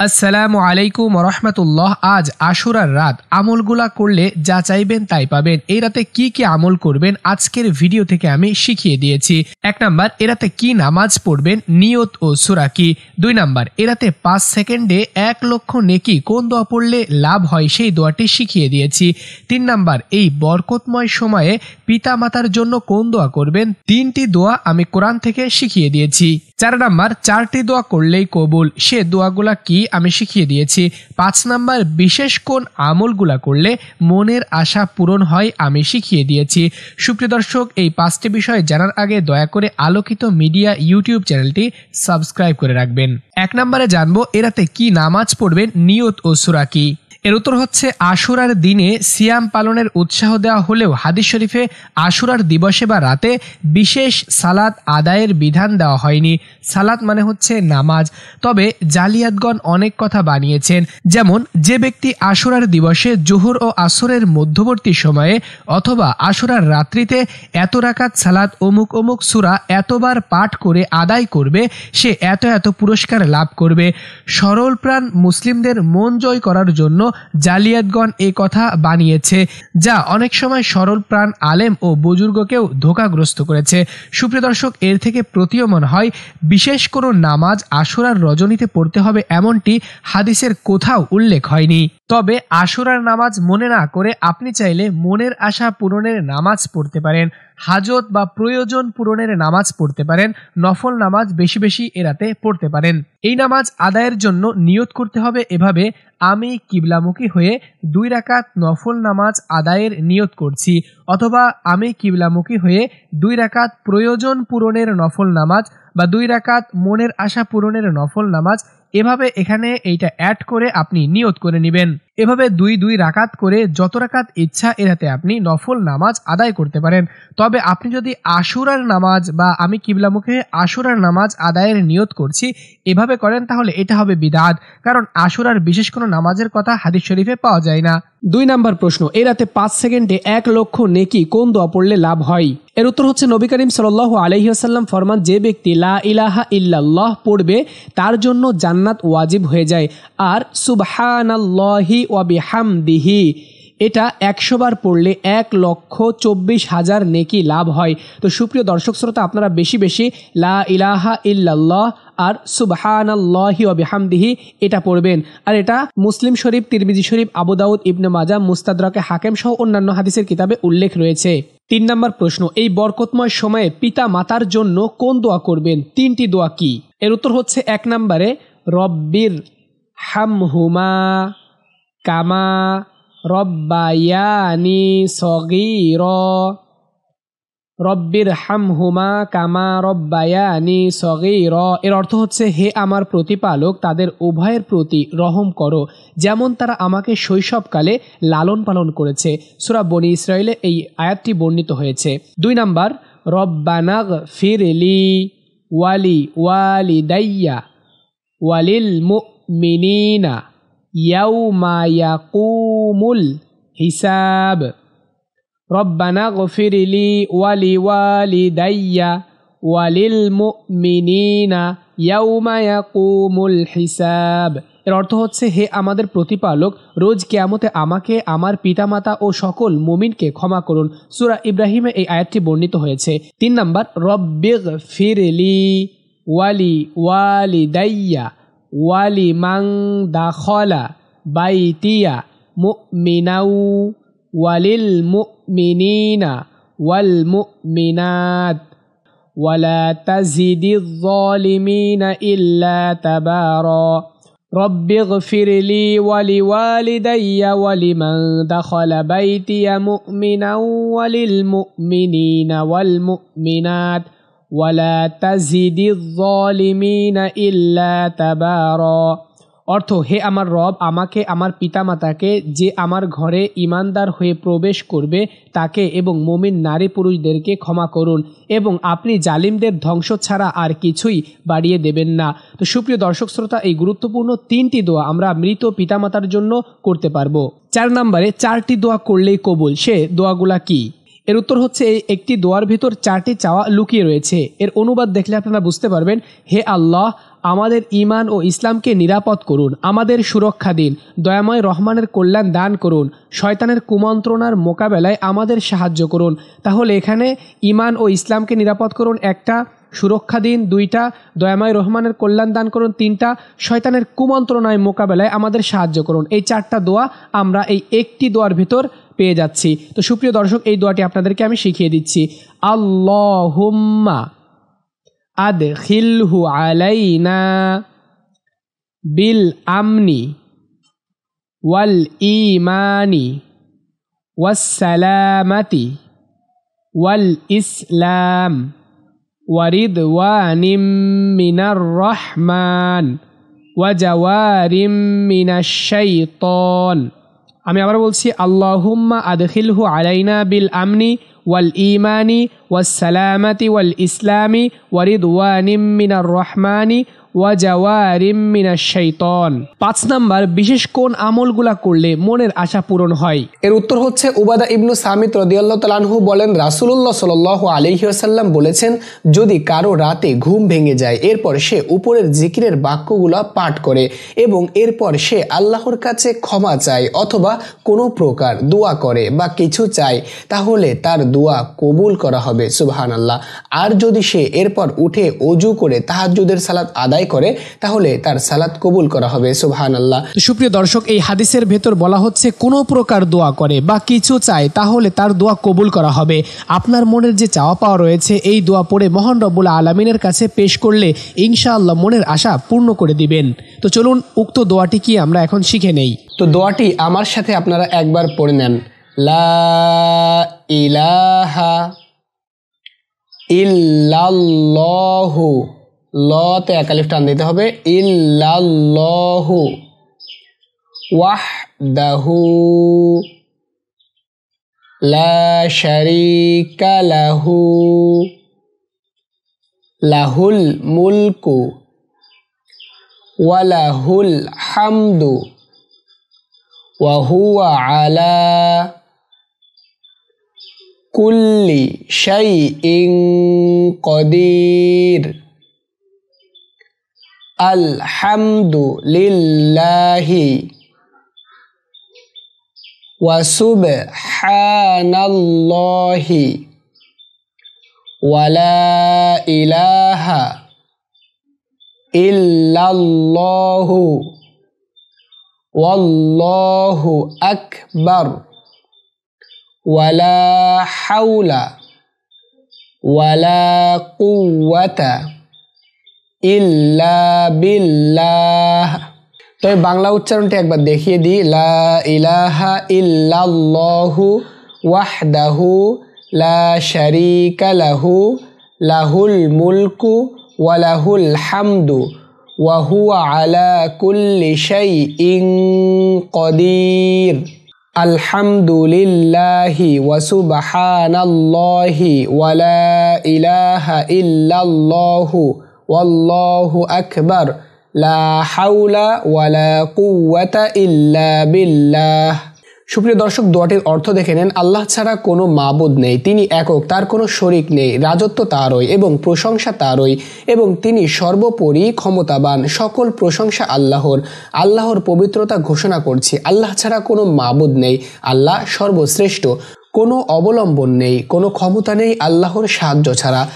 আসসালামু আলাইকুম রহমতুল্লাহ। আজ আশুরার রাত, আমলগুলা করলে যা চাইবেন তাই পাবেন। এই রাতে কি কি আমল করবেন আজকের ভিডিও থেকে আমি শিখিয়ে দিয়েছি। 1 নাম্বার, এ রাতে কি নামাজ পড়বেন, নিয়ত ও সূরা কি। 2 নাম্বার, এ রাতে 5 সেকেন্ডে 1 লক্ষ নেকি কোন দোয়া পড়লে লাভ হয় সেই দোয়াটি শিখিয়ে দিয়েছি। 3 নাম্বার, এই বরকতময় সময়ে পিতা মাতার জন্য কোন দোয়া করবেন, 3টি দোয়া আমি কোরআন থেকে শিখিয়ে দিয়েছি। 4 নাম্বার, 4টি দোয়া করলেই কবুল, সে দোয়াগুলা কি আমি শিখিয়ে দিয়েছি। 5 নাম্বার, বিশেষ কোন আমলগুলা করলে মনের আশা পূরণ হয় আমি শিখিয়ে দিয়েছি। সুপ্রিয় দর্শক, এই 5টি বিষয় জানার আগে দয়া করে আলোকিত মিডিয়া ইউটিউব চ্যানেলটি সাবস্ক্রাইব করে রাখবেন। 1 নাম্বারে জানবো এ রাতে কি নামাজ পড়বেন, নিয়ত ও সূরা কি। এর উত্তর হচ্ছে, আশুরার দিনে সিয়াম পালনের উৎসাহ দেওয়া হলেও হাদিস শরীফে আশুরার দিবসে বা রাতে বিশেষ সালাত আদায়ের বিধান দেওয়া হয়নি। সালাত মানে হচ্ছে নামাজ, তবে জালিয়াতগণ অনেক কথা বানিয়েছেন। যেমন, যে ব্যক্তি আশুরার দিবসে জোহর ও আসরের মধ্যবর্তী সময়ে অথবা আশুরার রাত্রিতে এত রাকাত সালাত অমুক অমুক সূরা এতবার পাঠ করে আদায় করবে, সে এত এত পুরস্কার লাভ করবে। সরল প্রাণ মুসলিমদের মন জয় করার জন্য জালিয়াতগণ এ কথা বানিয়েছে, যা অনেক সময় সরল প্রাণ আলেম ও বুজুর্গকেও ধোঁকাগ্রস্ত করেছে। সুপ্রিয় দর্শক, এর থেকে প্রতীয়মান হয় বিশেষ কোনো নামাজ আশুরার রজনীতে পড়তে হবে এমনটি হাদিসের কোথাও উল্লেখ হয়নি। তবে আশুরার নামাজ মনে না করে আপনি চাইলে মনের আশা পূরণের নামাজ পড়তে পারেন, হাজত বা প্রয়োজন পূরণের নামাজ পড়তে পারেন, নফল নামাজ বেশি বেশি এ রাতে পড়তে পারেন। এই নামাজ আদায়ের জন্য নিয়ত করতে হবে এভাবে: আমি কিবলামুখী হয়ে 2 রাকাত নফল নামাজ আদায়ের নিয়ত করছি, অথবা আমি কিবলামুখী হয়ে 2 রাকাত প্রয়োজন পূরণের নফল নামাজ বা 2 রাকাত মনের আশা পূরণের নফল নামাজ। এভাবে এখানে এইটা অ্যাড করে আপনি নিয়ত করে নেবেন। এভাবে 2 রাকাত করে যত রাকাত ইচ্ছা এ রাতে আপনি নফল নামাজ আদায় করতে পারেন। তবে আপনি যদি আশুরার নামাজ বা আমি কিবলামুখে আশুরার নামাজ আদায়ের নিয়ত করছি এভাবে করেন, তাহলে এটা হবে বিদআত, কারণ আশুরার বিশেষ কোনো নামাজের কথা হাদিস শরীফে পাওয়া যায় না। 2 নাম্বার প্রশ্ন, এই রাতে 5 সেকেন্ডে 1 লক্ষ নেকি কোন দোয়া পড়লে লাভ হয়। এর উত্তর হচ্ছে, নবী করিম সাল্লাল্লাহু আলাইহি ওয়াসাল্লাম ফরমান, যে ব্যক্তি লা ইলাহা ইল্লাল্লাহ পড়বে তার জন্য জান্নাত ওয়াজিব হয়ে যায়। আর সুবহানাল্লাহি ওয়া বিহামদিহি এটা 100 বার পড়লে 1,24,000 নেকি লাভ হয়। তো সুপ্রিয় দর্শক শ্রোতা, আপনারা বেশি বেশি লা ইলাহা ইল্লাল্লাহ আর সুবহানাল্লাহি ওয়া বিহামদিহি এটা পড়বেন। আর এটা মুসলিম শরীফ, তিরমিজি শরীফ, আবু দাউদ, ইবনে মাজাহ, মুস্তাদরাকে হাকিম সহ অন্যান্য হাদিসের কিতাবে উল্লেখ রয়েছে। 3 নাম্বার প্রশ্ন, এই বরকতময় সময়ে পিতা মাতার জন্য কোন দোয়া করবেন, 3টি দোয়া কি। এর উত্তর হচ্ছে, 1 নাম্বারে রব্বির হামহুমা কামা রব্বায়ানি সগীরা। রব্বির হামহুমা কামা রব্বায়ানি সগীরা এর অর্থ হচ্ছে, হে আমার প্রতিপালক, তাদের উভয়ের প্রতি রহম করো যেমন তারা আমাকে শৈশবকালে লালন পালন করেছে। সূরা বনী ইসরাঈলে এই আয়াতটি বর্ণিত হয়েছে। 2 নাম্বার, রব্বানাগফিরলি ওয়ালি ওয়ালিদাইয়া ওয়ালিল মুমিনিনা ইয়াউমা ইয়াকুমুল হিসাব। রব্বানাগফিরলি ওয়ালি ওয়ালিদাইয়া ওয়ালিল মুমিনিনা ইয়াউমা ইয়াকুমুল হিসাব এর অর্থ হচ্ছে, হে আমাদের প্রতিপালক, রোজ কিয়ামতে আমাকে, আমার পিতামাতা ও সকল মুমিনকে ক্ষমা করুন। সূরা ইব্রাহিমে এই আয়াতটি বর্ণিত হয়েছে। 3 নাম্বার, রব্বিগফিরলি ওয়ালি ওয়ালিদাইয়া ওয়ালি মান দাখালা বাইতিয়া মুমিনাউ ওয়ালিল মুমিনিনা ওয়াল মুমিনাত ওয়ালা তাজিদিয যালিমিনা ইল্লা তাবারা। রব্বিগফিরলি ওয়ালি ওয়ালিদাইয়া ওয়ালিমান দাখালা বাইতিয়া মুমিনাউ ওয়ালিল মুমিনিনা ওয়াল মুমিনাত ওয়ালা তাজিদিয যালিমিনা ইল্লা তাবারা। অর্থ, হে আমার রব, আমাকে, আমার পিতামাতাকে, যে আমার ঘরে ইমানদার হয়ে প্রবেশ করবে তাকে এবং মুমিন নারী পুরুষদেরকে ক্ষমা করুন, এবং আপনি জালিমদের ধ্বংস ছাড়া আর কিছুই বাড়িয়ে দেবেন না। তো সুপ্রিয় দর্শক শ্রোতা, এই গুরুত্বপূর্ণ 3টি দোয়া আমরা মৃত পিতামাতার জন্য করতে পারবো। 4 নম্বরে 4টি দোয়া করলেই কবুল, সে দোয়াগুলা কি। এর উত্তর হচ্ছে এই একটি দোয়ার ভিতর 4টি চাওয়া লুকিয়ে রয়েছে। এর অনুবাদ দেখলে আপনারা বুঝতে পারবেন, হে আল্লাহ, আমাদের ঈমান ও ইসলামকে নিরাপদ করুন, আমাদের সুরক্ষা দিন, দয়াময় রহমানের কল্যাণ দান করুন, শয়তানের কুমন্ত্রণার মোকাবেলায় আমাদের সাহায্য করুন। তাহলে এখানে ঈমান ও ইসলামকে নিরাপদ করুন 1টা, সুরক্ষা দিন 2টা, দয়াময় রহমানের কল্যাণ দান করুন 3টা, শয়তানের কুমন্ত্রণায় মোকাবেলায় আমাদের সাহায্য করুন। এই 4টা দোয়া আমরা এই একটি দোয়ার ভিতর পেয়ে যাচ্ছি। তো সুপ্রিয় দর্শক, এই দোয়াটি আপনাদেরকে আমি শিখিয়ে দিচ্ছি। আল্লাহুম্মা আদখিলহু আলাইনা বিল আমনি ওয়াল ঈমানি ওয়াস সালামাতি ওয়াল ইসলাম ওয়ারিদওয়ানিম মিনার রহমান ওয়া জাওয়ারিম মিনাশ শাইতান। আমি আবার বলছি, আল্লাহুম্মা আদখিলহু আলাইনা বিল আমনি ওয়াল ঈমানি ওয়াস সালামাতি ওয়াল ইসলামি ওয়ারিদওয়ানিম মিনার রহমানি ওয়া জাওয়ারিম মিনাশ শাইতান। 5 নাম্বার, বিশেষ কোন আমলগুলা করলে মনের আশা পূরণ হয়? এর উত্তর হচ্ছে উবাদা ইবনু সামিত রাদিয়াল্লাহু তাআলা আনহু বলেন, রাসূলুল্লাহ সাল্লাল্লাহু আলাইহি ওয়াসাল্লাম বলেছেন, যদি কারো রাতে ঘুম ভেঙে যায়, এরপর সে উপরের জিকিরের বাক্যগুলা পাঠ করে এবং এরপর সে আল্লাহর কাছে ক্ষমা চায় অথবা কোনো প্রকার দোয়া করে বা কিছু চায়, তাহলে তার দোয়া কবুল করা হবে। সুবহানাল্লাহ। আর যদি সে এরপর উঠে ওযু করে তাহাজ্জুদের সালাত আদায় করে, তাহলে তার সালাত কবুল করা হবে। সুবহানাল্লাহ। সুপ্রিয় দর্শক, এই হাদিসের ভেতর বলা হচ্ছে কোনো প্রকার দোয়া করে বা কিছু চায়, তাহলে তার দোয়া কবুল করা হবে। আপনার মনের যে চাওয়া পাওয়া রয়েছে, এই দোয়া পড়ে মহান রব্বুল আলামিনের কাছে পেশ করলে ইনশাআল্লাহ মনের আশা পূর্ণ করে দিবেন। তো চলুন উক্ত দোয়াটি কি আমরা এখন শিখে নেই। তো দোয়াটি আমার সাথে আপনারা একবার পড়ে নেন। লা ইলাহা ইল্লাল্লাহু, লতে এক আলিফ টান দিতে হবে, ইল্লাল্লাহু ওয়াহদাহু লা শারীকা লাহু লাহুল মুলকু ওয়া লাহুল হামদু ওয়া হুয়া আলা কুল্লি শাইইন কদির। আলহামদুলিল্লাহি ওয়া সুবহানাল্লাহি ওয়া লা ইলাহা ইল্লাল্লাহু ওয়াল্লাহু আকবার ওয়া লা হাওলা ওয়া লা কুওয়াতা ইল্লা বিল্লাহ। তো বাংলা উচ্চারণটি একবার দেখিয়ে দিই। লা ইলাহা ইল্লাল্লাহু ওয়াহদাহু লা শারীকা লাহু লাহুল মুলকু ওয়া লাহুল হামদু ওয়া হুয়া আলা কুল্লি শাইইন কদির। আলহামদুলিল্লাহি ওয়া সুবহানাল্লাহি ওয়া লা ইলাহা ইল্লাল্লাহু ওয়াল্লাহু আকবার লা হাওলা ওয়া লা কুওয়াতা ইল্লা বিল্লাহ। সুপ্রিয় দর্শক, দোয়াটির অর্থ দেখে নেন। আল্লাহ ছাড়া কোনো মাবুদ নেই, তিনি একক, তার কোনো শরিক নেই, রাজত্ব তারই এবং প্রশংসা তারই, এবং তিনি সর্বোপরি ক্ষমতাবান। সকল প্রশংসা আল্লাহর। আল্লাহর পবিত্রতা ঘোষণা করছি। আল্লাহ ছাড়া কোনো মাবুদ নেই, আল্লাহ সর্বশ্রেষ্ঠ। কোনো অবলম্বন নেই, কোনো ক্ষমতা নেই আল্লাহর সাহায্য ছাড়া।